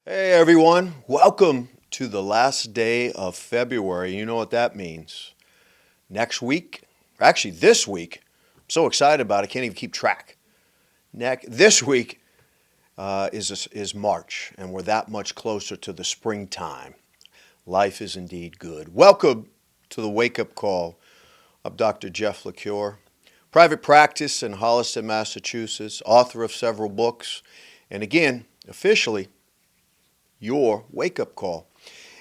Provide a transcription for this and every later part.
Hey everyone, welcome to the last day of February. You know what that means. Next week, actually this week, I'm so excited about it, I can't even keep track. This week is March, and we're that much closer to the springtime. Life is indeed good. Welcome to the wake-up call of Dr. Jeff LaCure, private practice in Holliston, Massachusetts, author of several books, and again, officially, your wake-up call.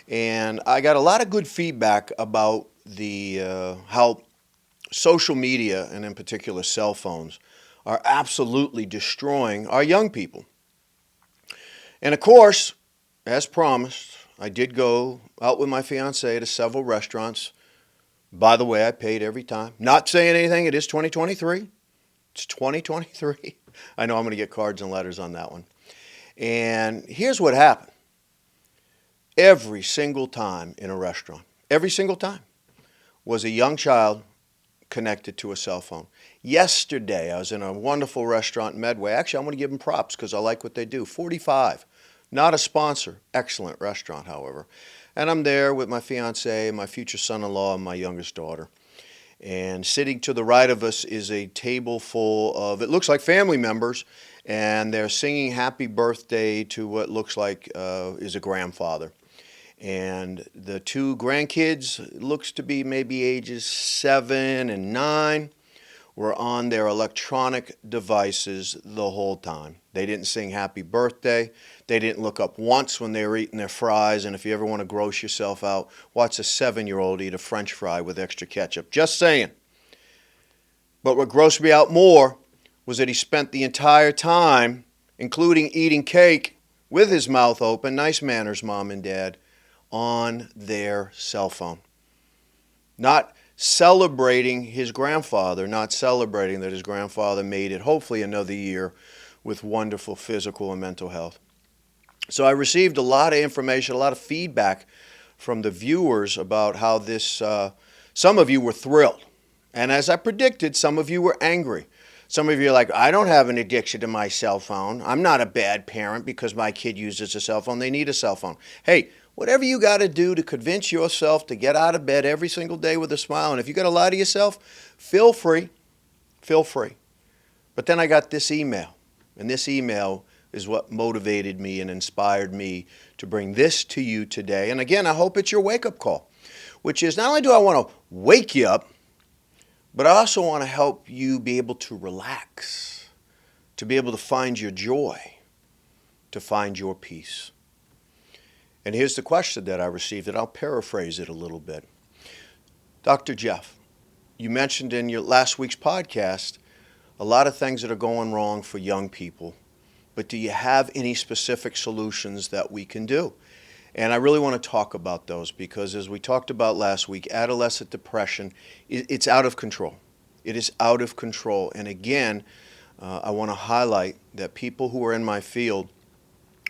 And I got a lot of good feedback about the how social media, and in particular cell phones, are absolutely destroying our young people. And of course, as promised, I did go out with my fiance to several restaurants. By the way, I paid every time. Not saying anything, it is 2023. It's 2023. I know I'm going to get cards and letters on that one. And here's what happened. Every single time in a restaurant, every single time, was a young child connected to a cell phone. Yesterday, I was in a wonderful restaurant in Medway. Actually, I'm going to give them props because I like what they do. 45. Not a sponsor. Excellent restaurant, however. And I'm there with my fiance, my future son-in-law, and my youngest daughter. And sitting to the right of us is a table full of, it looks like family members, and they're singing happy birthday to what looks like is a grandfather. And the two grandkids, looks to be maybe ages 7 and 9, were on their electronic devices the whole time. They didn't sing happy birthday. They didn't look up once when they were eating their fries. And if you ever want to gross yourself out, watch a 7-year-old eat a French fry with extra ketchup. Just saying. But what grossed me out more was that he spent the entire time, including eating cake with his mouth open, nice manners, mom and dad, on their cell phone. Not celebrating his grandfather, not celebrating that his grandfather made it hopefully another year with wonderful physical and mental health. So I received a lot of information, a lot of feedback from the viewers about how this, some of you were thrilled. And as I predicted, some of you were angry. Some of you are like, I don't have an addiction to my cell phone. I'm not a bad parent because my kid uses a cell phone. They need a cell phone. Hey, whatever you got to do to convince yourself to get out of bed every single day with a smile, and if you got to lie to yourself, feel free. Feel free. But then I got this email, and this email is what motivated me and inspired me to bring this to you today. And again, I hope it's your wake-up call, which is not only do I want to wake you up, but I also want to help you be able to relax, to be able to find your joy, to find your peace. And here's the question that I received, and I'll paraphrase it a little bit. Dr. Jeff, you mentioned in your last week's podcast a lot of things that are going wrong for young people, but do you have any specific solutions that we can do? And I really want to talk about those because as we talked about last week, adolescent depression, it's out of control. It is out of control. And again, I want to highlight that people who are in my field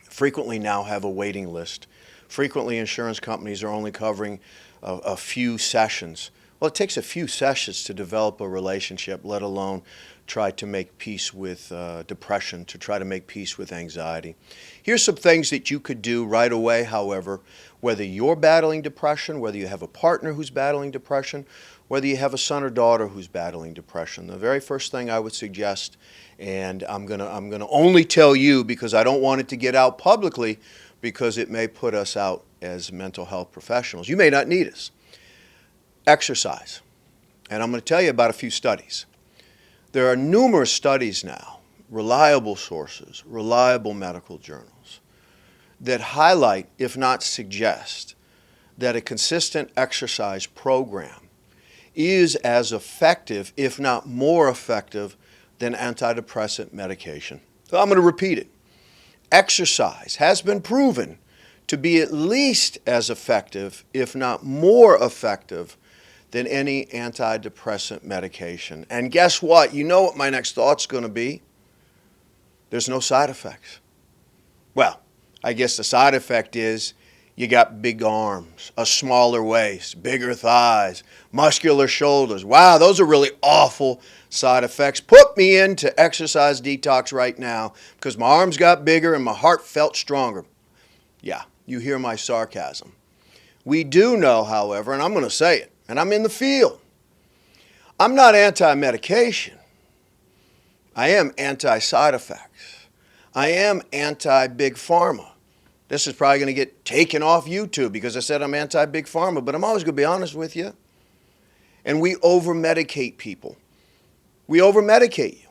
frequently now have a waiting list. Frequently, insurance companies are only covering a few sessions. Well, it takes a few sessions to develop a relationship, let alone try to make peace with depression, to try to make peace with anxiety. Here's some things that you could do right away, however, whether you're battling depression, whether you have a partner who's battling depression, whether you have a son or daughter who's battling depression. The very first thing I would suggest, and I'm gonna only tell you because I don't want it to get out publicly because it may put us out as mental health professionals. You may not need us. Exercise. And I'm going to tell you about a few studies. There are numerous studies now, reliable sources, reliable medical journals, that highlight, if not suggest, that a consistent exercise program is as effective, if not more effective, than antidepressant medication. So I'm going to repeat it. Exercise has been proven to be at least as effective, if not more effective, than any antidepressant medication. And guess what? You know what my next thought's going to be? There's no side effects. Well, I guess the side effect is you got big arms, a smaller waist, bigger thighs, muscular shoulders. Wow, those are really awful side effects. Put me into exercise detox right now because my arms got bigger and my heart felt stronger. Yeah, you hear my sarcasm. We do know, however, and I'm going to say it, and I'm in the field. I'm not anti-medication. I am anti-side effects. I am anti-big pharma. This is probably going to get taken off YouTube because I said I'm anti-big pharma, but I'm always going to be honest with you. And we over-medicate people. We over-medicate you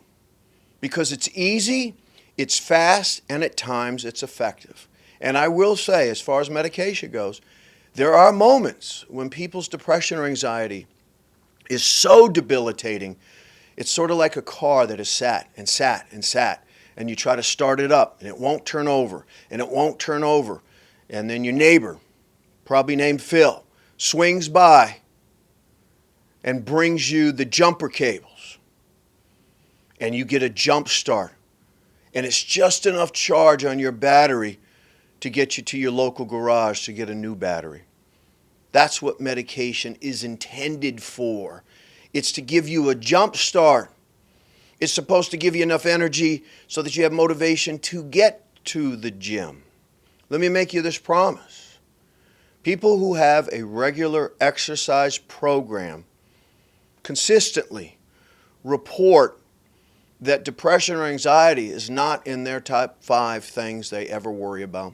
because it's easy, it's fast, and at times it's effective. And I will say, as far as medication goes, there are moments when people's depression or anxiety is so debilitating, it's sort of like a car that has sat and sat and sat, and you try to start it up, and it won't turn over, and it won't turn over. And then your neighbor, probably named Phil, swings by and brings you the jumper cables, and you get a jump start. And it's just enough charge on your battery to get you to your local garage to get a new battery. That's what medication is intended for. It's to give you a jump start. It's supposed to give you enough energy so that you have motivation to get to the gym. Let me make you this promise. People who have a regular exercise program consistently report that depression or anxiety is not in their top 5 things they ever worry about.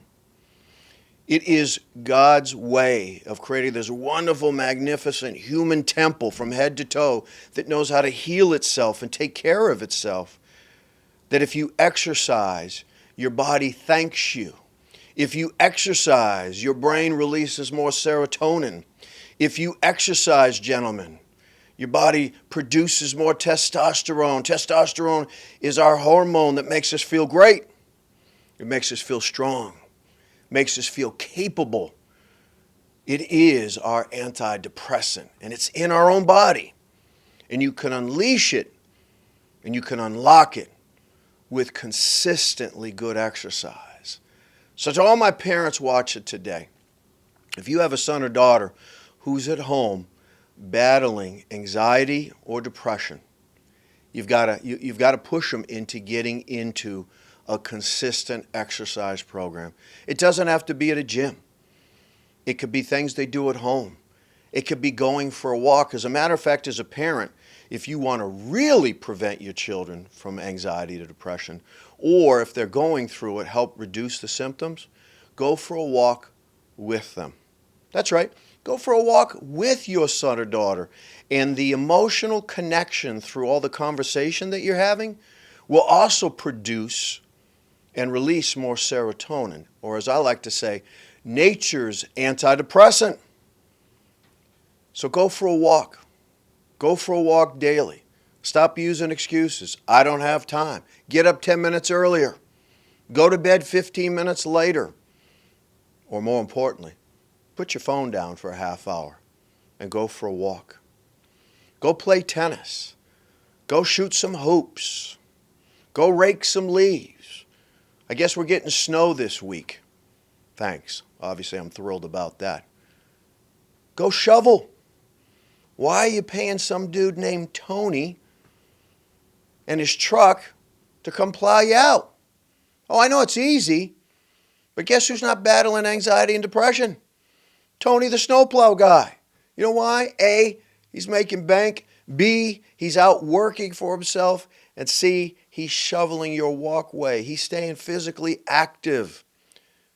It is God's way of creating this wonderful, magnificent human temple from head to toe that knows how to heal itself and take care of itself. That if you exercise, your body thanks you. If you exercise, your brain releases more serotonin. If you exercise, gentlemen, your body produces more testosterone. Testosterone is our hormone that makes us feel great. It makes us feel strong. Makes us feel capable. It is our antidepressant, and it's in our own body. And you can unleash it, and you can unlock it with consistently good exercise. So to all my parents watching today, if you have a son or daughter who's at home battling anxiety or depression, you've got to push them into getting into a consistent exercise program. It doesn't have to be at a gym. It could be things they do at home. It could be going for a walk. As a matter of fact, as a parent, if you want to really prevent your children from anxiety to depression, or if they're going through it, help reduce the symptoms, go for a walk with them. That's right. Go for a walk with your son or daughter. And the emotional connection through all the conversation that you're having will also produce and release more serotonin, or as I like to say, nature's antidepressant. So go for a walk. Go for a walk daily. Stop using excuses. I don't have time. Get up 10 minutes earlier. Go to bed 15 minutes later. Or more importantly, put your phone down for a half hour and go for a walk. Go play tennis. Go shoot some hoops. Go rake some leaves. I guess we're getting snow this week. Thanks. Obviously, I'm thrilled about that. Go shovel. Why are you paying some dude named Tony and his truck to come plow you out? Oh, I know it's easy, but guess who's not battling anxiety and depression? Tony the snowplow guy. You know why? A, he's making bank. B, he's out working for himself. And C, he's shoveling your walkway. He's staying physically active.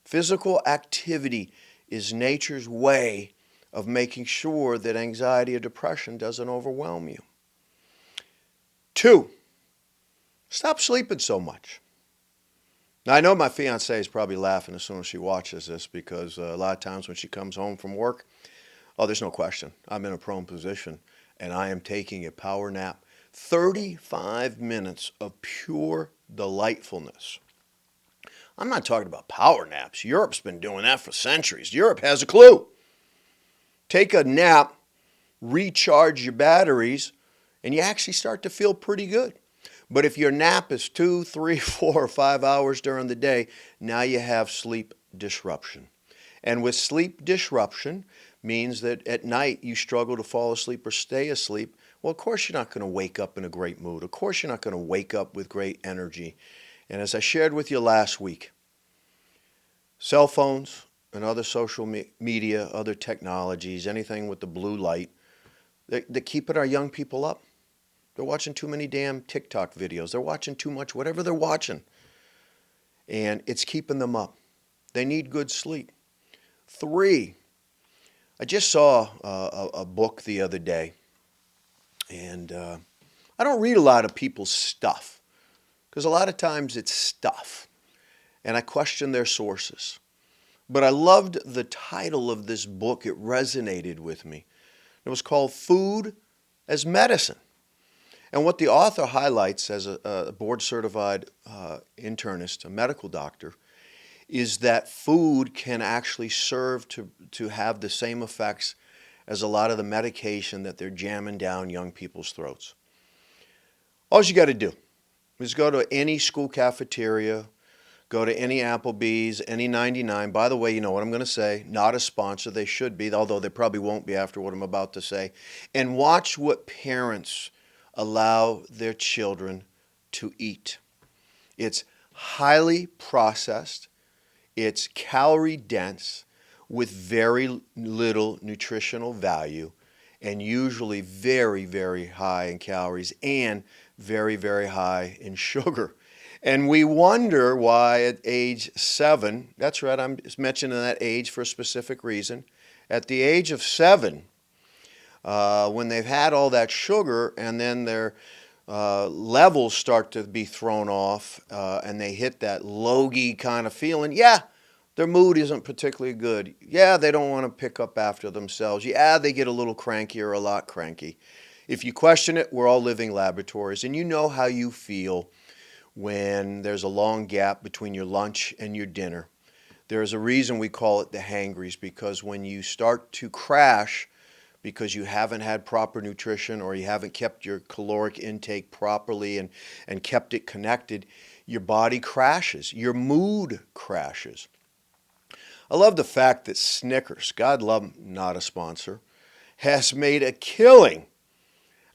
Physical activity is nature's way of making sure that anxiety or depression doesn't overwhelm you. 2, stop sleeping so much. Now, I know my fiancée is probably laughing as soon as she watches this because a lot of times when she comes home from work, there's no question, I'm in a prone position and I am taking a power nap. 35 minutes of pure delightfulness. I'm not talking about power naps. Europe's been doing that for centuries. Europe has a clue. Take a nap, recharge your batteries, and you actually start to feel pretty good. But if your nap is 2, 3, 4, or 5 hours during the day, now you have sleep disruption. And with sleep disruption means that at night you struggle to fall asleep or stay asleep. Well, of course you're not going to wake up in a great mood. Of course you're not going to wake up with great energy. And as I shared with you last week, Cell phones and other social media, other technologies, anything with the blue light, they're keeping our young people up. They're watching too many damn TikTok videos. They're watching too much, whatever they're watching. And it's keeping them up. They need good sleep. 3, I just saw a book the other day, and I don't read a lot of people's stuff because a lot of times it's stuff, and I question their sources. But I loved the title of this book. It resonated with me. It was called Food as Medicine. And what the author highlights as a board-certified internist, a medical doctor, is that food can actually serve to have the same effects as a lot of the medication that they're jamming down young people's throats. All you got to do is go to any school cafeteria, go to any Applebee's, any 99. By the way, you know what I'm going to say. Not a sponsor. They should be, although they probably won't be after what I'm about to say. And watch what parents allow their children to eat. It's highly processed. It's calorie dense with very little nutritional value and usually very, very high in calories and very, very high in sugar. And we wonder why at age 7, that's right, I'm mentioning that age for a specific reason. At the age of 7, when they've had all that sugar and then their levels start to be thrown off and they hit that logy kind of feeling, yeah, their mood isn't particularly good. Yeah, they don't want to pick up after themselves. Yeah, they get a little cranky or a lot cranky. If you question it, we're all living laboratories, and you know how you feel when there's a long gap between your lunch and your dinner. There's a reason we call it the hangries, because when you start to crash because you haven't had proper nutrition or you haven't kept your caloric intake properly and kept it connected, your body crashes, your mood crashes. I love the fact that Snickers, God love them, not a sponsor, has made a killing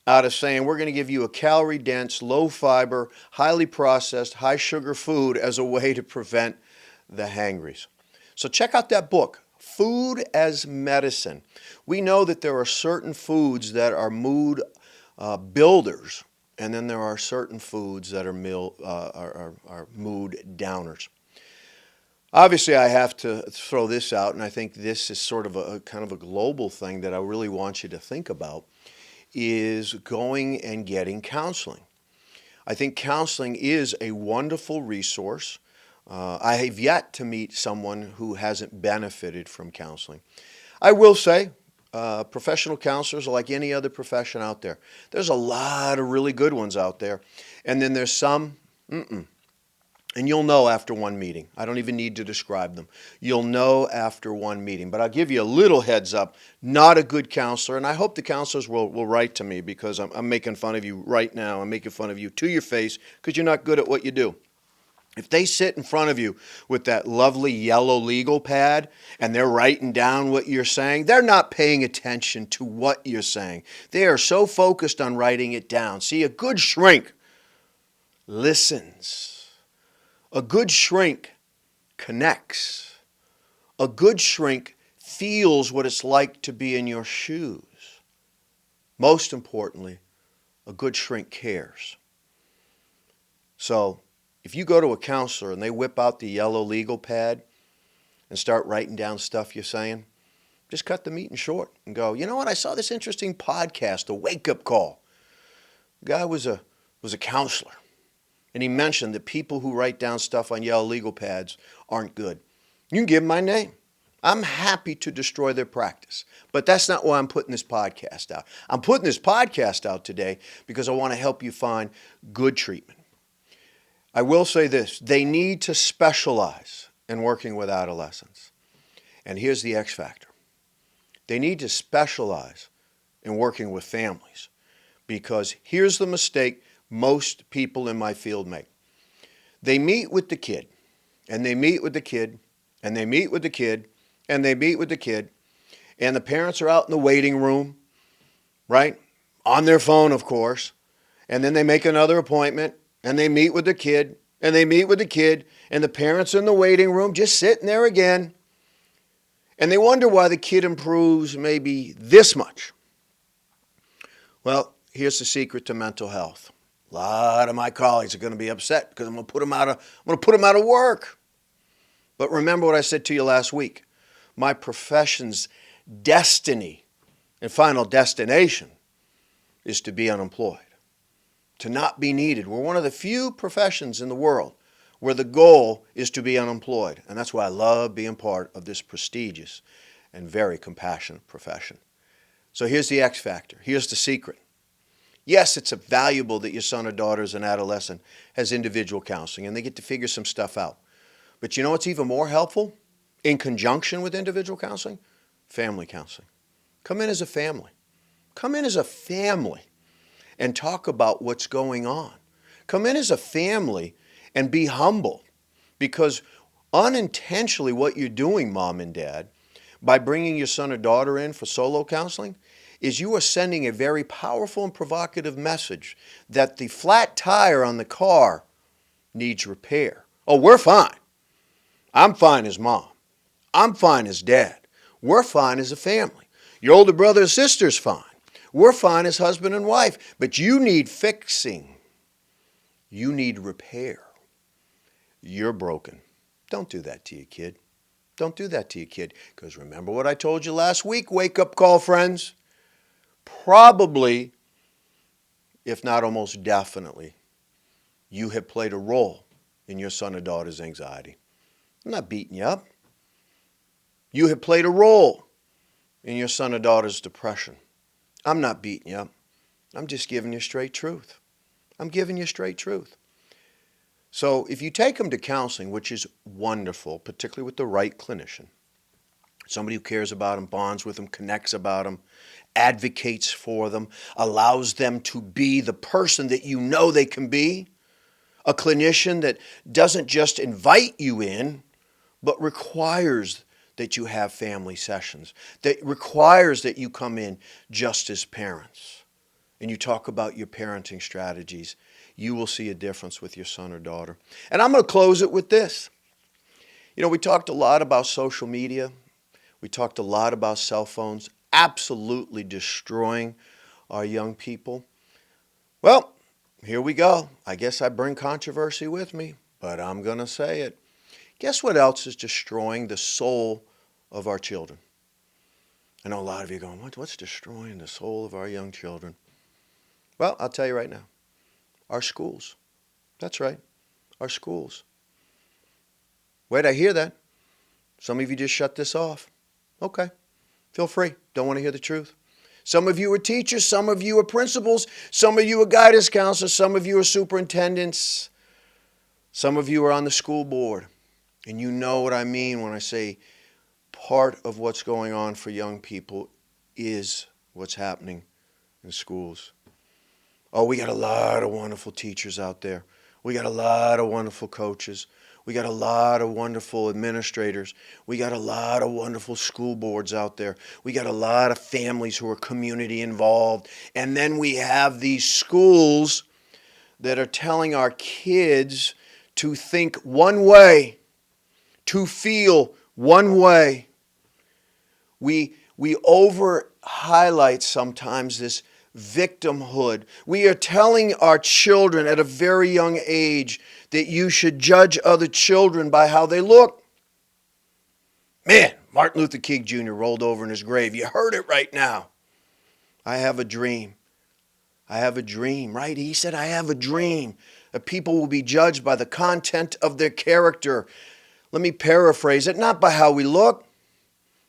out of saying we're going to give you a calorie-dense, low-fiber, highly processed, high-sugar food as a way to prevent the hangries. So check out that book, Food as Medicine. We know that there are certain foods that are mood builders, and then there are certain foods that are mood downers. Obviously, I have to throw this out, and I think this is sort of a kind of a global thing that I really want you to think about, is going and getting counseling. I think counseling is a wonderful resource. I have yet to meet someone who hasn't benefited from counseling. I will say, professional counselors are like any other profession out there. There's a lot of really good ones out there, and then there's some, And you'll know after one meeting. I don't even need to describe them. You'll know after one meeting. But I'll give you a little heads up. Not a good counselor. And I hope the counselors will write to me, because I'm making fun of you right now. I'm making fun of you to your face because you're not good at what you do. If they sit in front of you with that lovely yellow legal pad and they're writing down what you're saying, they're not paying attention to what you're saying. They are so focused on writing it down. See, a good shrink listens. A good shrink connects. A good shrink feels what it's like to be in your shoes. Most importantly, a good shrink cares. So if you go to a counselor and they whip out the yellow legal pad and start writing down stuff you're saying, just cut the meeting short and go, you know what, I saw this interesting podcast, a wake-up call. The guy was a counselor. And he mentioned that people who write down stuff on yellow legal pads aren't good. You can give them my name. I'm happy to destroy their practice. But that's not why I'm putting this podcast out. I'm putting this podcast out today because I want to help you find good treatment. I will say this. They need to specialize in working with adolescents. And here's the X factor. They need to specialize in working with families, because here's the mistake most people in my field make. They meet with the kid, and they meet with the kid, and they meet with the kid, and they meet with the kid, and the parents are out in the waiting room, right? On their phone, of course. And then they make another appointment, and they meet with the kid, And they meet with the kid, and the parents are in the waiting room just sitting there again. And they wonder why the kid improves maybe this much. Well, here's the secret to mental health. A lot of my colleagues are going to be upset because I'm going to put them out of work. But remember what I said to you last week. My profession's destiny and final destination is to be unemployed, to not be needed. We're one of the few professions in the world where the goal is to be unemployed. And that's why I love being part of this prestigious and very compassionate profession. So here's the X factor. Here's the secret. Yes, it's valuable that your son or daughter is an adolescent, has individual counseling, and they get to figure some stuff out. But you know what's even more helpful in conjunction with individual counseling? Family counseling. Come in as a family. Come in as a family and talk about what's going on. Come in as a family and be humble, because unintentionally what you're doing, mom and dad, by bringing your son or daughter in for solo counseling, is you are sending a very powerful and provocative message that the flat tire on the car needs repair. Oh, we're fine. I'm fine as mom. I'm fine as dad. We're fine as a family. Your older brother or sister's fine. We're fine as husband and wife. But you need fixing. You need repair. You're broken. Don't do that to your kid. Don't do that to your kid. Because remember what I told you last week, wake up call, friends. Probably, if not almost definitely, you have played a role in your son or daughter's anxiety. I'm not beating you up. You have played a role in your son or daughter's depression. I'm not beating you up. I'm just giving you straight truth. I'm giving you straight truth. So if you take them to counseling, which is wonderful, particularly with the right clinician, somebody who cares about them, bonds with them, connects about them, advocates for them, allows them to be the person that you know they can be, a clinician that doesn't just invite you in, but requires that you have family sessions, that requires that you come in just as parents, and you talk about your parenting strategies, you will see a difference with your son or daughter. And I'm going to close it with this. You know, we talked a lot about social media. We talked a lot about cell phones absolutely destroying our young people. Well, here we go. I guess I bring controversy with me, but I'm going to say it. Guess what else is destroying the soul of our children? I know a lot of you are going, what's destroying the soul of our young children? Well, I'll tell you right now. Our schools. That's right. Our schools. Wait, I hear that. Some of you just shut this off. Okay. Feel free. Don't want to hear the truth. Some of you are teachers. Some of you are principals. Some of you are guidance counselors. Some of you are superintendents. Some of you are on the school board. And you know what I mean when I say part of what's going on for young people is what's happening in schools. Oh, we got a lot of wonderful teachers out there. We got a lot of wonderful coaches. We got a lot of wonderful administrators. We got a lot of wonderful school boards out there. We got a lot of families who are community involved. And then we have these schools that are telling our kids to think one way, to feel one way. We over highlight sometimes this victimhood. We are telling our children at a very young age that you should judge other children by how they look. Man, Martin Luther King Jr. rolled over in his grave. You heard it right now. I have a dream. I have a dream, right? He said, I have a dream that people will be judged by the content of their character. Let me paraphrase it, not by how we look,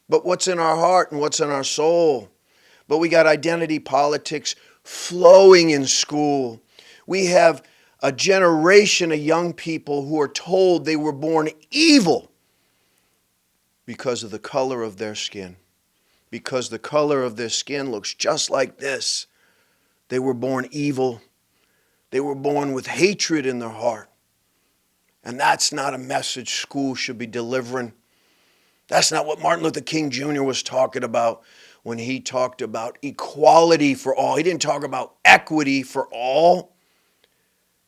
but what's in our heart and what's in our soul. But we got identity politics flowing in school. We have a generation of young people who are told they were born evil because of the color of their skin. Because the color of their skin looks just like this. They were born evil. They were born with hatred in their heart. And that's not a message school should be delivering. That's not what Martin Luther King Jr. was talking about when he talked about equality for all. He didn't talk about equity for all.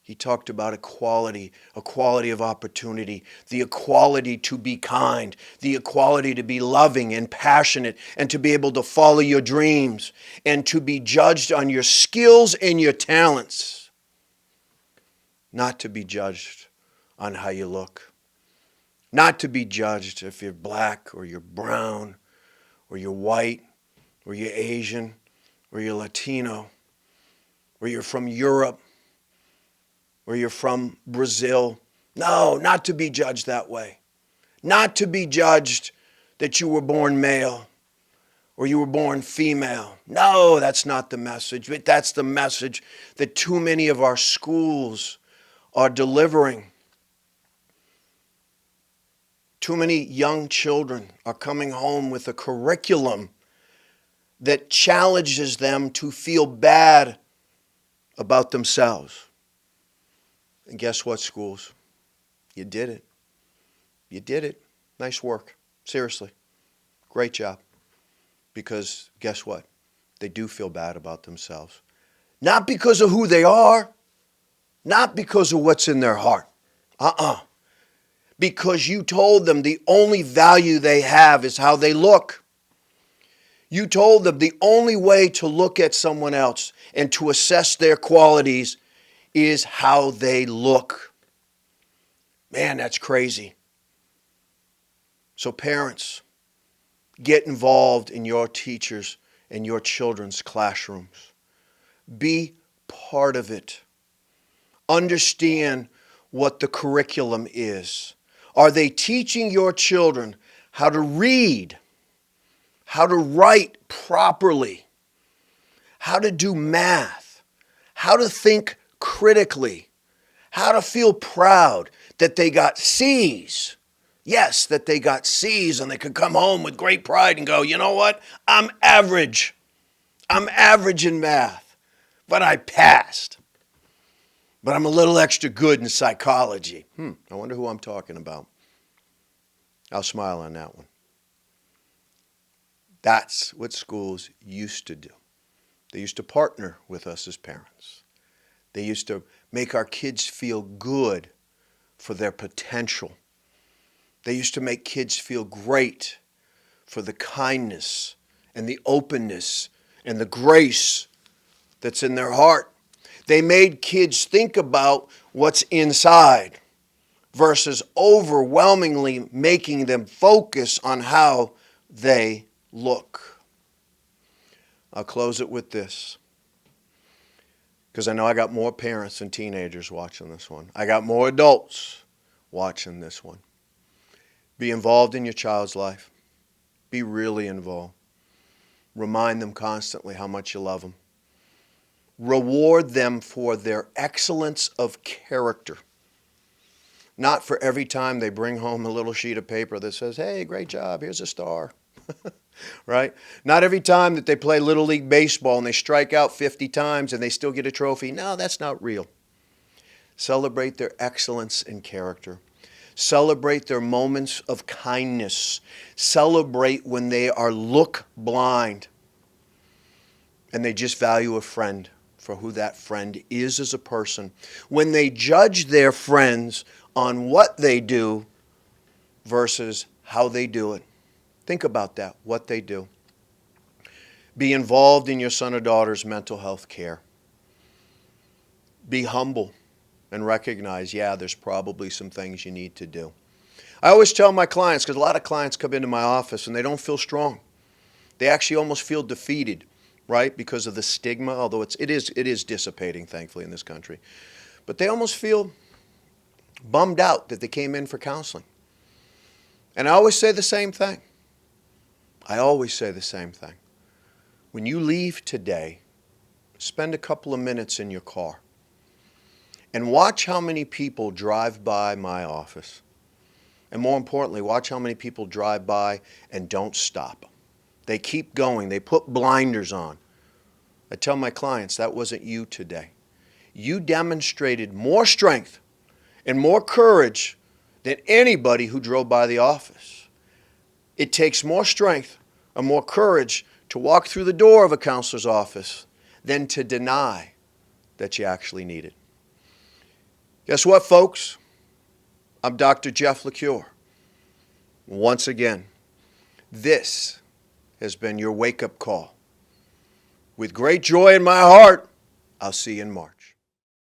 He talked about equality of opportunity, the equality to be kind, the equality to be loving and passionate, and to be able to follow your dreams, and to be judged on your skills and your talents, not to be judged on how you look, not to be judged if you're black or you're brown or you're white or you're Asian or you're Latino or you're from Europe, or you're from Brazil. No, not to be judged that way. Not to be judged that you were born male or you were born female. No, that's not the message. But that's the message that too many of our schools are delivering. Too many young children are coming home with a curriculum that challenges them to feel bad about themselves. And guess what, schools? You did it. You did it. Nice work. Seriously. Great job. Because guess what? They do feel bad about themselves. Not because of who they are. Not because of what's in their heart. Because you told them the only value they have is how they look. You told them the only way to look at someone else and to assess their qualities is how they look. Man, that's crazy. So parents, get involved in your teachers and your children's classrooms. Be part of it. Understand what the curriculum is. Are they teaching your children how to read, how to write properly, how to do math, how to think critically, how to feel proud that they got C's? Yes, that they got C's and they could come home with great pride and go, you know what? I'm average. I'm average in math, but I passed. But I'm a little extra good in psychology. I wonder who I'm talking about. I'll smile on that one. That's what schools used to do. They used to partner with us as parents. They used to make our kids feel good for their potential. They used to make kids feel great for the kindness and the openness and the grace that's in their heart. They made kids think about what's inside versus overwhelmingly making them focus on how they look. I'll close it with this, because I know I got more parents and teenagers watching this one. I got more adults watching this one. Be involved in your child's life. Be really involved. Remind them constantly how much you love them. Reward them for their excellence of character. Not for every time they bring home a little sheet of paper that says, hey, great job, here's a star. Right? Not every time that they play Little League Baseball and they strike out 50 times and they still get a trophy. No, that's not real. Celebrate their excellence in character. Celebrate their moments of kindness. Celebrate when they are look blind and they just value a friend for who that friend is as a person. When they judge their friends on what they do versus how they do it. Think about that, what they do. Be involved in your son or daughter's mental health care. Be humble and recognize, there's probably some things you need to do. I always tell my clients, because a lot of clients come into my office and they don't feel strong. They actually almost feel defeated, right, because of the stigma, although it is dissipating, thankfully, in this country. But they almost feel bummed out that they came in for counseling. And I always say the same thing. When you leave today, spend a couple of minutes in your car and watch how many people drive by my office. And more importantly, watch how many people drive by and don't stop. They keep going. They put blinders on. I tell my clients, that wasn't you today. You demonstrated more strength and more courage than anybody who drove by the office. It takes more strength and more courage to walk through the door of a counselor's office than to deny that you actually need it. Guess what, folks? I'm Dr. Jeff LaCure. Once again, this has been your wake-up call. With great joy in my heart, I'll see you in March.